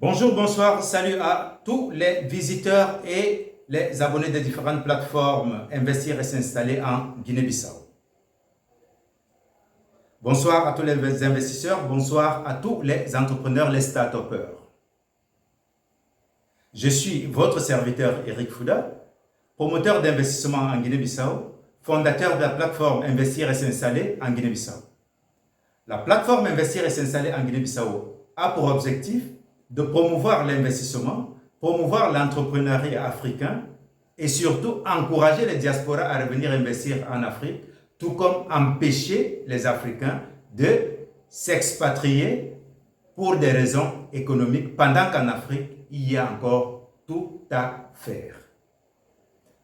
Bonjour, bonsoir, salut à tous les visiteurs et les abonnés des différentes plateformes Investir et s'installer en Guinée-Bissau. Bonsoir à tous les investisseurs, bonsoir à tous les entrepreneurs, les start-upers. Je suis votre serviteur Eric Fouda, promoteur d'investissement en Guinée-Bissau, fondateur de la plateforme Investir et s'installer en Guinée-Bissau. La plateforme Investir et s'installer en Guinée-Bissau a pour objectif de promouvoir l'investissement, promouvoir l'entrepreneuriat africain et surtout encourager les diasporas à revenir investir en Afrique, tout comme empêcher les Africains de s'expatrier pour des raisons économiques, pendant qu'en Afrique, il y a encore tout à faire.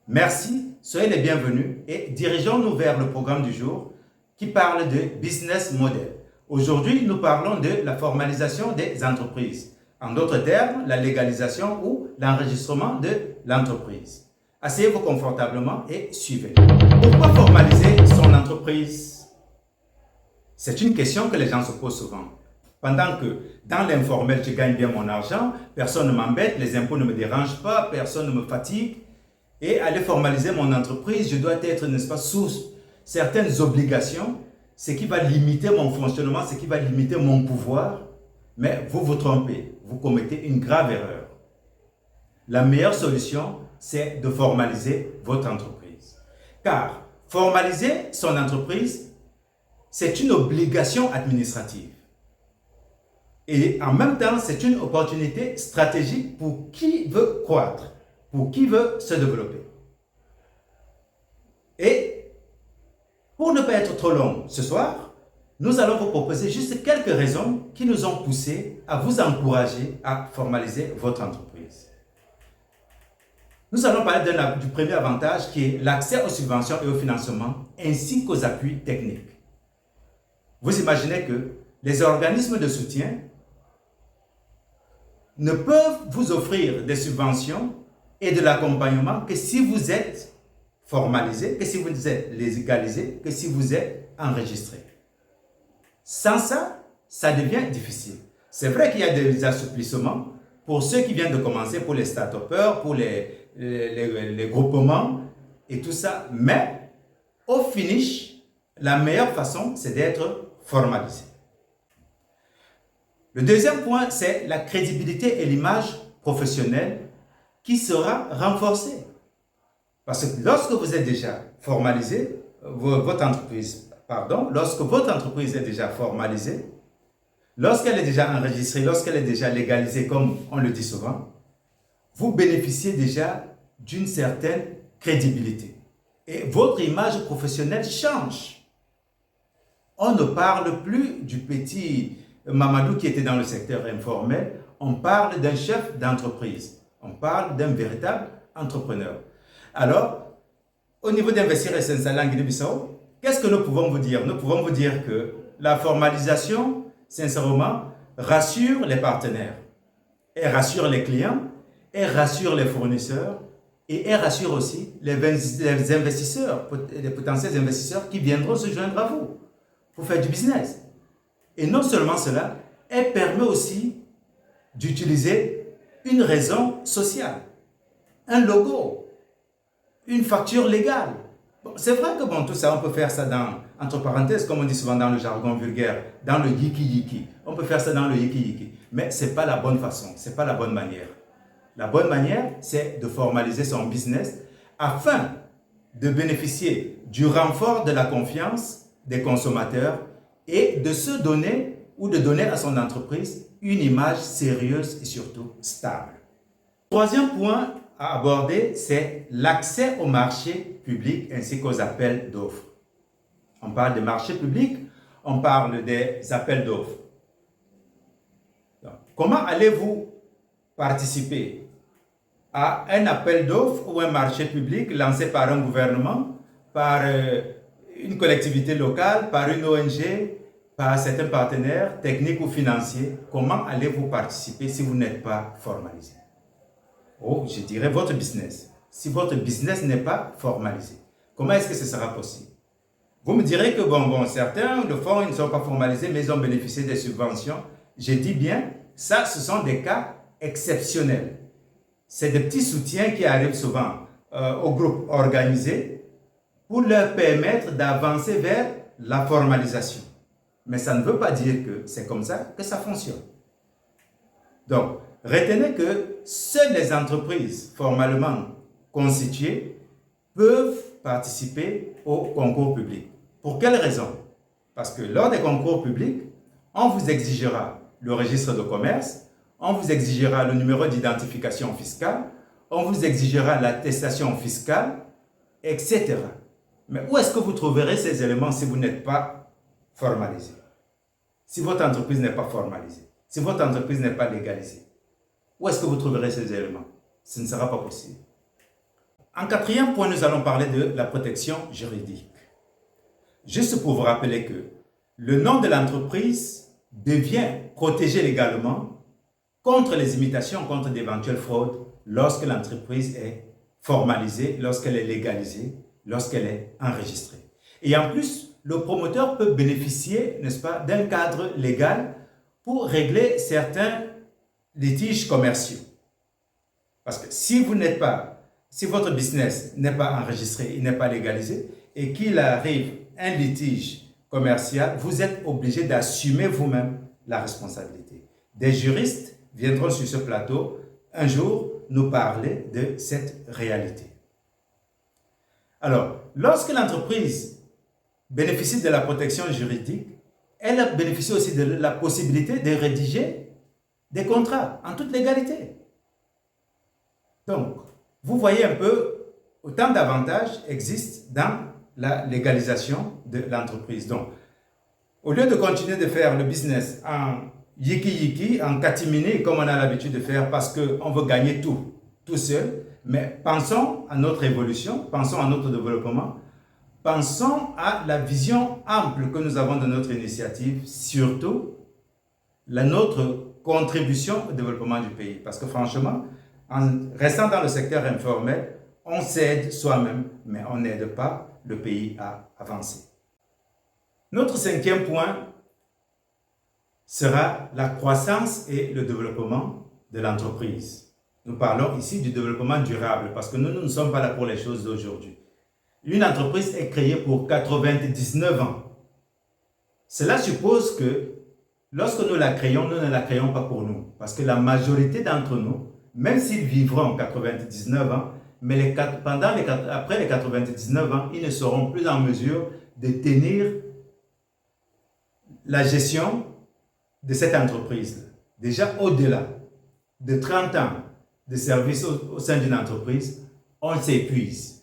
Merci, soyez les bienvenus et dirigeons-nous vers le programme du jour qui parle de business model. Aujourd'hui, nous parlons de la formalisation des entreprises. En d'autres termes, la légalisation ou l'enregistrement de l'entreprise. Asseyez-vous confortablement et suivez. Pourquoi formaliser son entreprise? C'est une question que les gens se posent souvent. Pendant que dans l'informel, je gagne bien mon argent, personne ne m'embête, les impôts ne me dérangent pas, personne ne me fatigue. Et aller formaliser mon entreprise, je dois être, n'est-ce pas, sous certaines obligations, ce qui va limiter mon fonctionnement, ce qui va limiter mon pouvoir. Mais vous vous trompez, vous commettez une grave erreur. La meilleure solution, c'est de formaliser votre entreprise. Car formaliser son entreprise, c'est une obligation administrative. Et en même temps, c'est une opportunité stratégique pour qui veut croître, pour qui veut se développer. Et pour ne pas être trop long ce soir, nous allons vous proposer juste quelques raisons qui nous ont poussé à vous encourager à formaliser votre entreprise. Nous allons parler du premier avantage qui est l'accès aux subventions et au financement ainsi qu'aux appuis techniques. Vous imaginez que les organismes de soutien ne peuvent vous offrir des subventions et de l'accompagnement que si vous êtes formalisé, que si vous êtes légalisé, que si vous êtes enregistré. Sans ça, ça devient difficile. C'est vrai qu'il y a des assouplissements pour ceux qui viennent de commencer, pour les start-upers, pour les groupements et tout ça. Mais au finish, la meilleure façon, c'est d'être formalisé. Le deuxième point, c'est la crédibilité et l'image professionnelle qui sera renforcée. Parce que lorsque vous êtes déjà formalisé, lorsque votre entreprise est déjà formalisée, lorsqu'elle est déjà enregistrée, lorsqu'elle est déjà légalisée, comme on le dit souvent, vous bénéficiez déjà d'une certaine crédibilité. Et votre image professionnelle change. On ne parle plus du petit Mamadou qui était dans le secteur informel, on parle d'un chef d'entreprise, on parle d'un véritable entrepreneur. Alors, au niveau d'Investir et s'installer en Guinée-Bissau, qu'est-ce que nous pouvons vous dire? Nous pouvons vous dire que la formalisation, sincèrement, rassure les partenaires, et rassure les clients, et rassure les fournisseurs, et elle rassure aussi les investisseurs, les potentiels investisseurs qui viendront se joindre à vous pour faire du business. Et non seulement cela, elle permet aussi d'utiliser une raison sociale, un logo, une facture légale. Bon, c'est vrai que tout ça, on peut faire ça entre parenthèses, comme on dit souvent dans le jargon vulgaire, dans le yiki-yiki. On peut faire ça dans le yiki-yiki. Mais ce n'est pas la bonne façon, ce n'est pas la bonne manière. La bonne manière, c'est de formaliser son business afin de bénéficier du renfort de la confiance des consommateurs et de se donner ou de donner à son entreprise une image sérieuse et surtout stable. Troisième point à aborder, c'est l'accès au marché public ainsi qu'aux appels d'offres. On parle des marchés publics, on parle des appels d'offres. Comment allez-vous participer à un appel d'offres ou un marché public lancé par un gouvernement, par une collectivité locale, par une ONG, par certains partenaires techniques ou financiers? Comment allez-vous participer si vous n'êtes pas formalisé? Oh, je dirais votre business. Si votre business n'est pas formalisé, comment est-ce que ce sera possible? Vous me direz que certains le font, ils ne sont pas formalisés, mais ils ont bénéficié des subventions. Je dis bien, ça, ce sont des cas exceptionnels. C'est des petits soutiens qui arrivent souvent aux groupes organisés pour leur permettre d'avancer vers la formalisation. Mais ça ne veut pas dire que c'est comme ça que ça fonctionne. Donc, retenez que seules les entreprises formellement constituées peuvent participer au concours public. Pour quelle raison? Parce que lors des concours publics, on vous exigera le registre de commerce, on vous exigera le numéro d'identification fiscale, on vous exigera l'attestation fiscale, etc. Mais où est-ce que vous trouverez ces éléments si vous n'êtes pas formalisé? Si votre entreprise n'est pas formalisée, si votre entreprise n'est pas légalisée, où est-ce que vous trouverez ces éléments? Ce ne sera pas possible. En quatrième point, nous allons parler de la protection juridique. Juste pour vous rappeler que le nom de l'entreprise devient protégé légalement contre les imitations, contre d'éventuelles fraudes, lorsque l'entreprise est formalisée, lorsqu'elle est légalisée, lorsqu'elle est enregistrée. Et en plus, le promoteur peut bénéficier, n'est-ce pas, d'un cadre légal pour régler certains litiges commerciaux. Parce que si votre business n'est pas enregistré, il n'est pas légalisé, et qu'il arrive un litige commercial, vous êtes obligé d'assumer vous-même la responsabilité. Des juristes viendront sur ce plateau un jour nous parler de cette réalité. Alors, lorsque l'entreprise bénéficie de la protection juridique, elle bénéficie aussi de la possibilité de rédiger des contrats en toute légalité. Donc, vous voyez un peu, autant d'avantages existent dans la légalisation de l'entreprise. Donc, au lieu de continuer de faire le business en yiki-yiki, en catimini, comme on a l'habitude de faire parce qu'on veut gagner tout seul, mais pensons à notre évolution, pensons à notre développement, pensons à la vision ample que nous avons de notre initiative, surtout notre contribution au développement du pays. Parce que franchement, en restant dans le secteur informel, on s'aide soi-même, mais on n'aide pas le pays à avancer. Notre cinquième point sera la croissance et le développement de l'entreprise. Nous parlons ici du développement durable parce que nous ne sommes pas là pour les choses d'aujourd'hui. Une entreprise est créée pour 99 ans. Cela suppose que lorsque nous la créons, nous ne la créons pas pour nous. Parce que la majorité d'entre nous, même s'ils vivront 99 ans, mais après les 99 ans, ils ne seront plus en mesure de tenir la gestion de cette entreprise. Déjà au-delà de 30 ans de service au sein d'une entreprise, on s'épuise.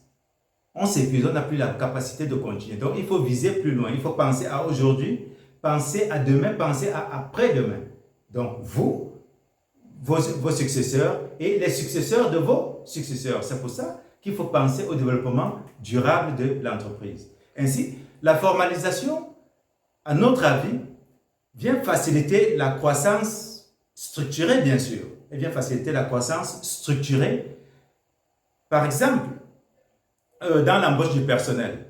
On n'a plus la capacité de continuer. Donc il faut viser plus loin. Il faut penser à aujourd'hui, penser à demain, penser à après-demain. Donc vous, vos successeurs et les successeurs de vos successeurs. C'est pour ça qu'il faut penser au développement durable de l'entreprise. Ainsi, la formalisation, à notre avis, vient faciliter la croissance structurée, bien sûr. Elle vient faciliter la croissance structurée. Par exemple, dans l'embauche du personnel,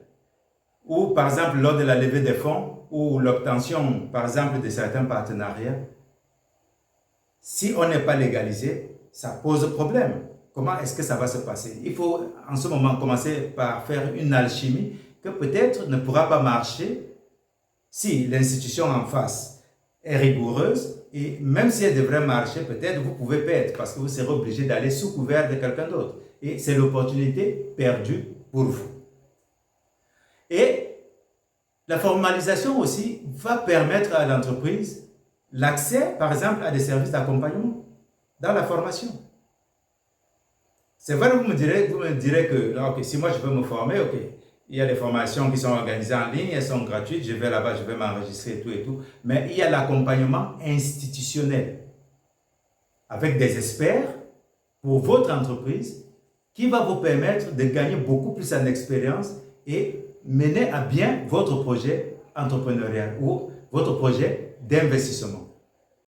ou par exemple lors de la levée des fonds, ou l'obtention, par exemple, de certains partenariats, si on n'est pas légalisé, ça pose problème. Comment est-ce que ça va se passer? Il faut en ce moment commencer par faire une alchimie que peut-être ne pourra pas marcher si l'institution en face est rigoureuse, et même si elle devrait marcher, peut-être vous pouvez perdre parce que vous serez obligé d'aller sous couvert de quelqu'un d'autre. Et c'est l'opportunité perdue pour vous. Et la formalisation aussi va permettre à l'entreprise l'accès, par exemple, à des services d'accompagnement dans la formation. C'est vrai, vous me direz que okay, si moi je veux me former, ok, il y a des formations qui sont organisées en ligne, elles sont gratuites, je vais là-bas, je vais m'enregistrer et tout. Mais il y a l'accompagnement institutionnel avec des experts pour votre entreprise qui va vous permettre de gagner beaucoup plus en expérience et mener à bien votre projet entrepreneurial ou votre projet d'investissement.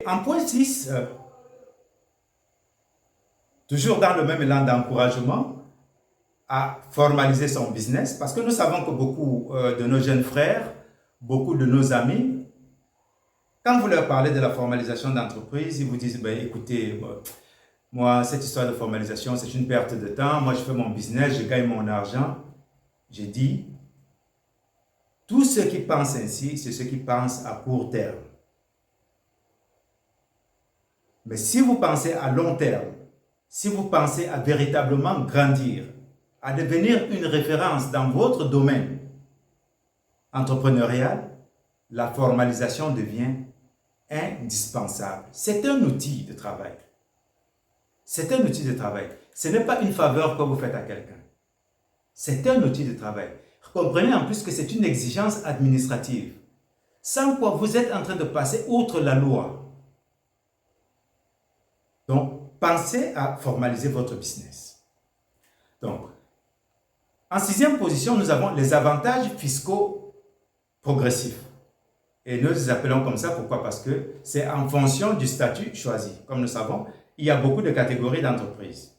En point 6, toujours dans le même élan d'encouragement à formaliser son business, parce que nous savons que beaucoup de nos jeunes frères, beaucoup de nos amis, quand vous leur parlez de la formalisation d'entreprise, ils vous disent, ben, écoutez, Moi, cette histoire de formalisation, c'est une perte de temps. Moi, je fais mon business, je gagne mon argent. J'ai dit, tous ceux qui pensent ainsi, c'est ceux qui pensent à court terme. Mais si vous pensez à long terme, si vous pensez à véritablement grandir, à devenir une référence dans votre domaine entrepreneurial, la formalisation devient indispensable. C'est un outil de travail. C'est un outil de travail. Ce n'est pas une faveur que vous faites à quelqu'un. C'est un outil de travail. Comprenez en plus que c'est une exigence administrative, sans quoi vous êtes en train de passer outre la loi. Donc, pensez à formaliser votre business. Donc, en sixième position, nous avons les avantages fiscaux progressifs. Et nous les appelons comme ça, pourquoi? Parce que c'est en fonction du statut choisi. Comme nous savons, il y a beaucoup de catégories d'entreprises.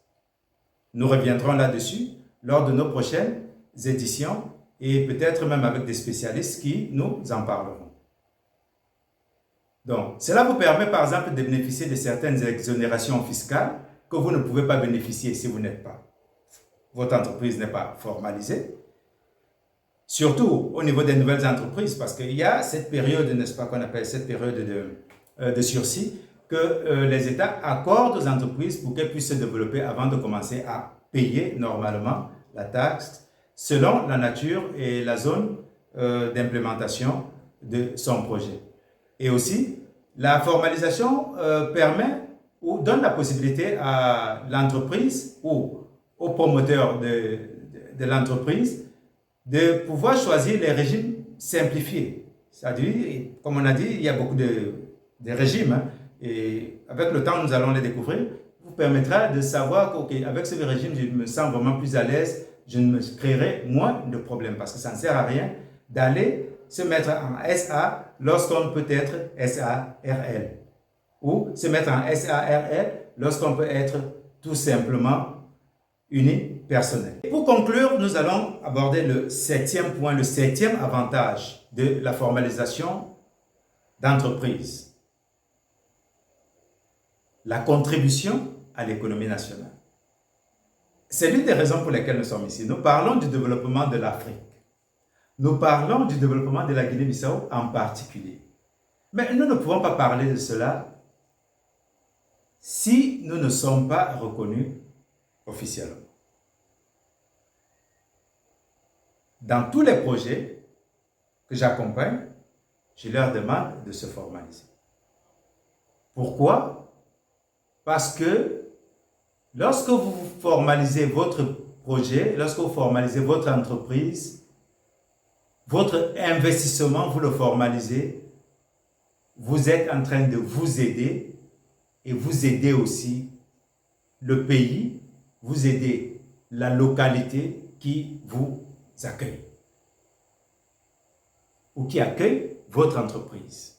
Nous reviendrons là-dessus lors de nos prochaines éditions et peut-être même avec des spécialistes qui nous en parleront. Donc, cela vous permet par exemple de bénéficier de certaines exonérations fiscales que vous ne pouvez pas bénéficier si vous n'êtes pas. Votre entreprise n'est pas formalisée. Surtout au niveau des nouvelles entreprises, parce qu'il y a cette période, n'est-ce pas, qu'on appelle cette période de sursis que les États accordent aux entreprises pour qu'elles puissent se développer avant de commencer à payer normalement la taxe selon la nature et la zone d'implémentation de son projet. Et aussi, la formalisation permet ou donne la possibilité à l'entreprise ou au promoteur de l'entreprise de pouvoir choisir les régimes simplifiés. C'est-à-dire, comme on a dit, il y a beaucoup de régimes, hein, et avec le temps, nous allons les découvrir. Vous permettra de savoir qu'avec ce régime, je me sens vraiment plus à l'aise, je me créerai moins de problèmes, parce que ça ne sert à rien d'aller se mettre en SA lorsqu'on peut être SARL, ou se mettre en SARL lorsqu'on peut être tout simplement unipersonnel. Pour conclure, nous allons aborder le septième point, le septième avantage de la formalisation d'entreprise. La contribution à l'économie nationale. C'est l'une des raisons pour lesquelles nous sommes ici. Nous parlons du développement de l'Afrique. Nous parlons du développement de la Guinée-Bissau en particulier. Mais nous ne pouvons pas parler de cela si nous ne sommes pas reconnus officiellement. Dans tous les projets que j'accompagne, je leur demande de se formaliser. Pourquoi? Parce que lorsque vous formalisez votre projet, lorsque vous formalisez votre entreprise, votre investissement, vous le formalisez, vous êtes en train de vous aider et vous aidez aussi le pays, vous aidez la localité qui vous accueille ou qui accueille votre entreprise.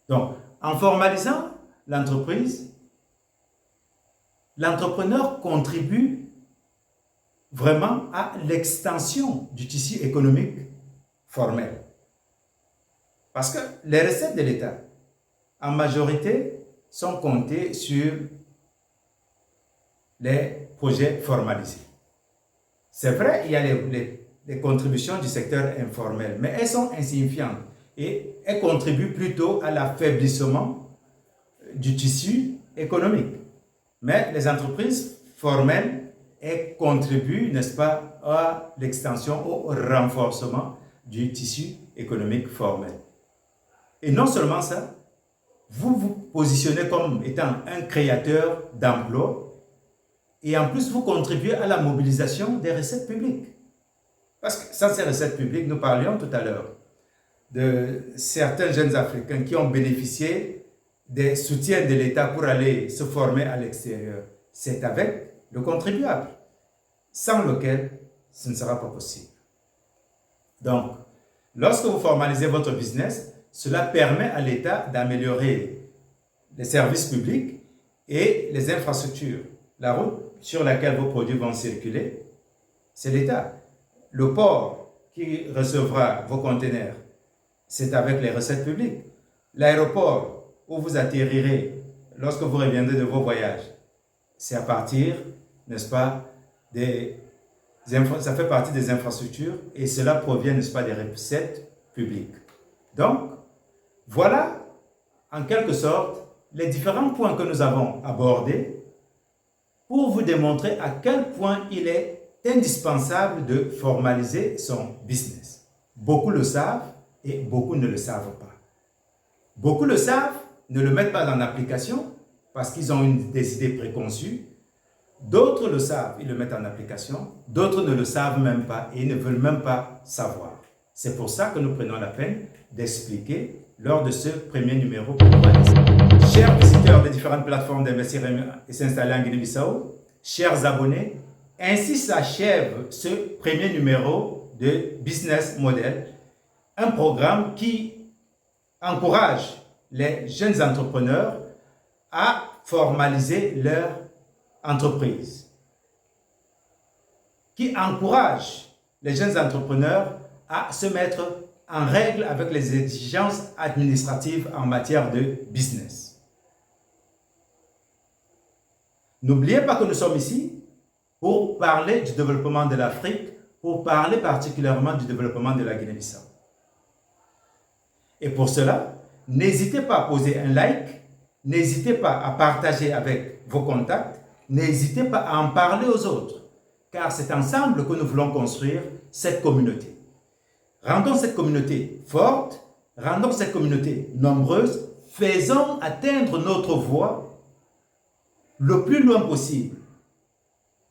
Donc, en formalisant l'entreprise, l'entrepreneur contribue vraiment à l'extension du tissu économique formel. Parce que les recettes de l'État, en majorité, sont comptées sur les projets formalisés. C'est vrai, il y a les contributions du secteur informel, mais elles sont insignifiantes et elles contribuent plutôt à l'affaiblissement du tissu économique. Mais les entreprises formelles, elles contribuent, n'est-ce pas, à l'extension, au renforcement du tissu économique formel. Et non seulement ça, vous vous positionnez comme étant un créateur d'emplois et en plus vous contribuez à la mobilisation des recettes publiques. Parce que sans ces recettes publiques, nous parlions tout à l'heure de certains jeunes Africains qui ont bénéficié des soutiens de l'État pour aller se former à l'extérieur. C'est avec le contribuable, sans lequel ce ne sera pas possible. Donc, lorsque vous formalisez votre business, cela permet à l'État d'améliorer les services publics et les infrastructures. La route sur laquelle vos produits vont circuler, c'est l'État. Le port qui recevra vos conteneurs, c'est avec les recettes publiques. L'aéroport où vous atterrirez lorsque vous reviendrez de vos voyages, c'est à partir, n'est-ce pas, ça fait partie des infrastructures et cela provient, n'est-ce pas, des recettes publiques. Donc, voilà, en quelque sorte, les différents points que nous avons abordés pour vous démontrer à quel point il est indispensable de formaliser son business. Beaucoup le savent et beaucoup ne le savent pas. Beaucoup le savent, ne le mettent pas en application parce qu'ils ont des idées préconçues. D'autres le savent, ils le mettent en application. D'autres ne le savent même pas et ne veulent même pas savoir. C'est pour ça que nous prenons la peine d'expliquer lors de ce premier numéro. Chers visiteurs des différentes plateformes d'investir et s'installer en Guinée-Bissau, chers abonnés, ainsi s'achève ce premier numéro de Business Model, un programme qui encourage les jeunes entrepreneurs à formaliser leur entreprise, qui encourage les jeunes entrepreneurs à se mettre en règle avec les exigences administratives en matière de business. N'oubliez pas que nous sommes ici pour parler du développement de l'Afrique, pour parler particulièrement du développement de la Guinée-Bissau. Et pour cela, n'hésitez pas à poser un like, n'hésitez pas à partager avec vos contacts, n'hésitez pas à en parler aux autres, car c'est ensemble que nous voulons construire cette communauté. Rendons cette communauté forte, rendons cette communauté nombreuse, faisons atteindre notre voix le plus loin possible.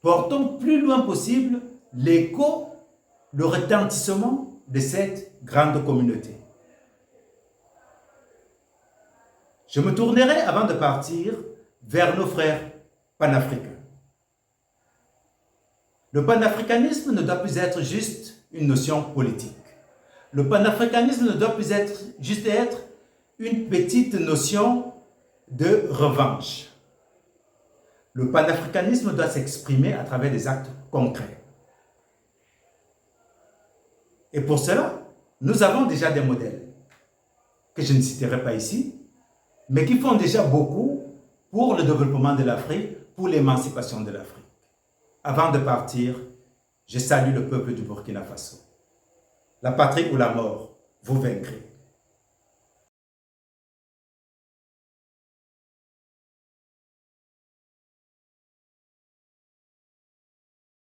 Portons plus loin possible l'écho, le retentissement de cette grande communauté. Je me tournerai avant de partir vers nos frères panafricains. Le panafricanisme ne doit plus être juste une notion politique. Le panafricanisme ne doit plus être juste une petite notion de revanche. Le panafricanisme doit s'exprimer à travers des actes concrets. Et pour cela, nous avons déjà des modèles que je ne citerai pas ici, mais qui font déjà beaucoup pour le développement de l'Afrique, pour l'émancipation de l'Afrique. Avant de partir, je salue le peuple du Burkina Faso. La patrie ou la mort, vous vaincrez.